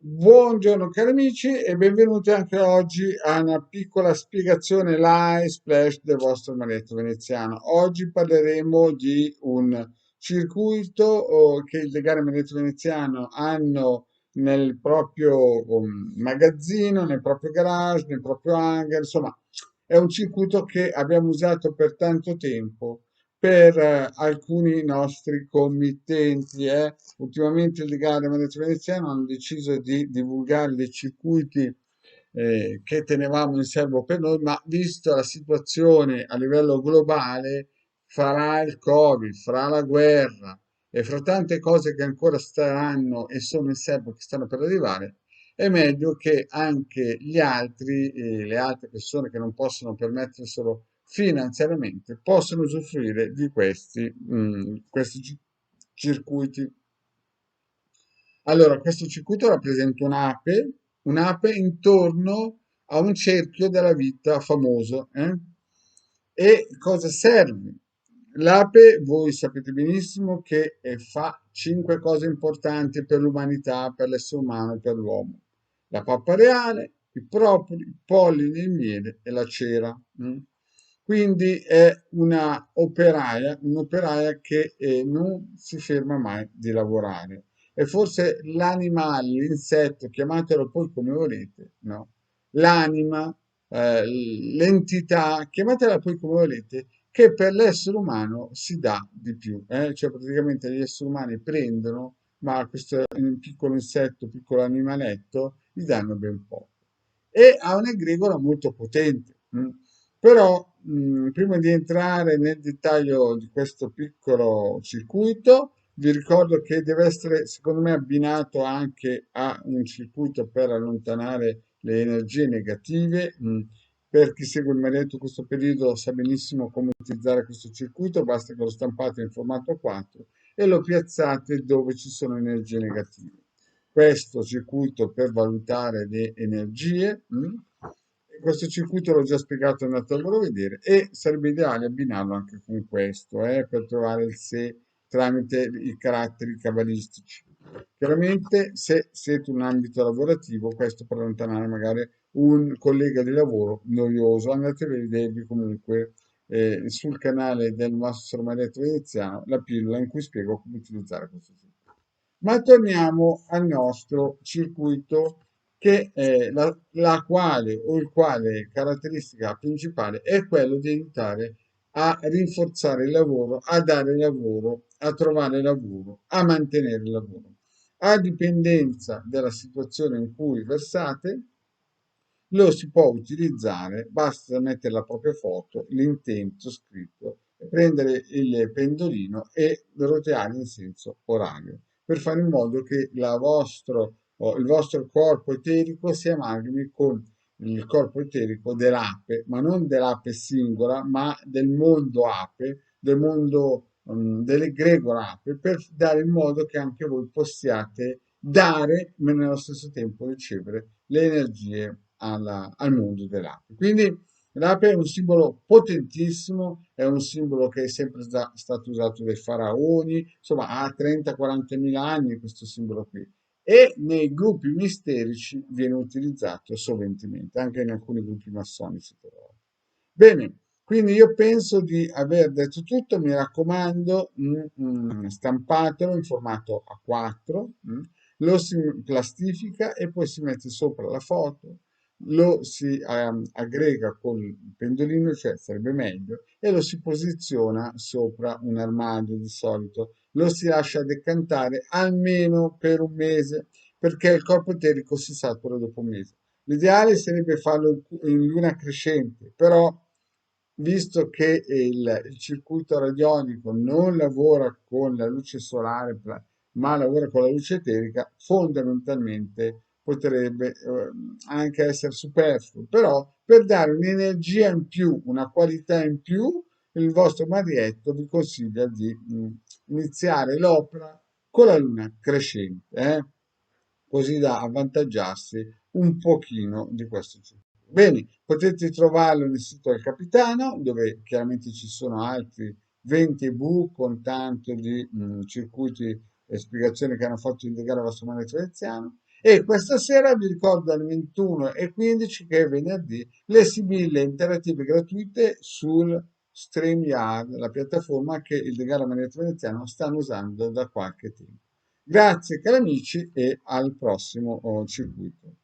Buongiorno cari amici e benvenuti anche oggi a una piccola spiegazione live splash del vostro maledetto veneziano. Oggi parleremo di un circuito che il legale maledetto veneziano hanno nel proprio magazzino, nel proprio garage, nel proprio hangar, insomma è un circuito che abbiamo usato per tanto tempo per alcuni nostri committenti. Ultimamente il legale Maledetto Veneziano hanno deciso di divulgare dei circuiti che tenevamo in serbo per noi, ma visto la situazione a livello globale, fra il Covid, fra la guerra e fra tante cose che ancora staranno e sono in serbo che stanno per arrivare, è meglio che anche gli altri, le altre persone che non possono permetterselo finanziariamente, possono usufruire di questi circuiti. Allora, questo circuito rappresenta un'ape intorno a un cerchio della vita famoso. E cosa serve? L'ape, voi sapete benissimo che fa cinque cose importanti per l'umanità, per l'essere umano e per l'uomo. La pappa reale, i propoli, il polline, il miele e la cera. Quindi è un'operaia che non si ferma mai di lavorare. È forse l'animale, l'insetto, chiamatelo poi come volete, no? L'anima, l'entità, chiamatela poi come volete, che per l'essere umano si dà di più. Cioè praticamente gli esseri umani prendono, ma questo piccolo insetto, piccolo animaletto, gli danno ben poco. E ha un'egregola molto potente. Però, prima di entrare nel dettaglio di questo piccolo circuito, vi ricordo che deve essere, secondo me, abbinato anche a un circuito per allontanare le energie negative. Per chi segue il maledetto in questo periodo sa benissimo come utilizzare questo circuito, basta che lo stampate in formato 4 e lo piazzate dove ci sono energie negative. Questo circuito per valutare le energie. Questo circuito l'ho già spiegato, andatelo a vedere e sarebbe ideale abbinarlo anche con questo, per trovare il sé tramite i caratteri cabalistici. Chiaramente, se siete in un ambito lavorativo, questo per allontanare magari un collega di lavoro noioso, andate a vedervi comunque sul canale del nostro maledetto veneziano la pillola in cui spiego come utilizzare questo circuito. Ma torniamo al nostro circuito che la quale o il quale caratteristica principale è quello di aiutare a rinforzare il lavoro, a dare lavoro, a trovare lavoro, a mantenere il lavoro. A dipendenza della situazione in cui versate, lo si può utilizzare, basta mettere la propria foto, l'intento scritto, prendere il pendolino e roteare in senso orario, per fare in modo che il vostro corpo eterico si amalgami con il corpo eterico dell'ape, ma non dell'ape singola, ma del mondo ape, del mondo dell'egregora ape, per dare in modo che anche voi possiate dare, ma nello stesso tempo ricevere le energie al mondo dell'ape. Quindi l'ape è un simbolo potentissimo, è un simbolo che è sempre stato usato dai faraoni, insomma ha 30-40 mila anni questo simbolo qui. E nei gruppi misterici viene utilizzato soventemente, anche in alcuni gruppi massonici. Bene, quindi io penso di aver detto tutto, mi raccomando, stampatelo in formato A4, lo si plastifica e poi si mette sopra la foto, lo si aggrega con il pendolino, cioè sarebbe meglio, e lo si posiziona sopra un armadio di solito. Lo si lascia decantare almeno per un mese, perché il corpo eterico si satura dopo un mese. L'ideale sarebbe farlo in luna crescente, però visto che il circuito radionico non lavora con la luce solare, ma lavora con la luce eterica, fondamentalmente potrebbe anche essere superfluo, però per dare un'energia in più, una qualità in più, il vostro marietto vi consiglia di iniziare l'opera con la luna crescente, così da avvantaggiarsi un pochino di questo circuito. Bene, potete trovarlo nel sito del Capitano, dove chiaramente ci sono altri 20 ebook con tanto di circuiti e spiegazioni che hanno fatto indicare la vostra moneta veneziano. E questa sera vi ricordo alle 21:15 che è venerdì le sibille interattive gratuite sul StreamYard, la piattaforma che il Legale Magnete Veneziano stanno usando da qualche tempo. Grazie cari amici e al prossimo circuito.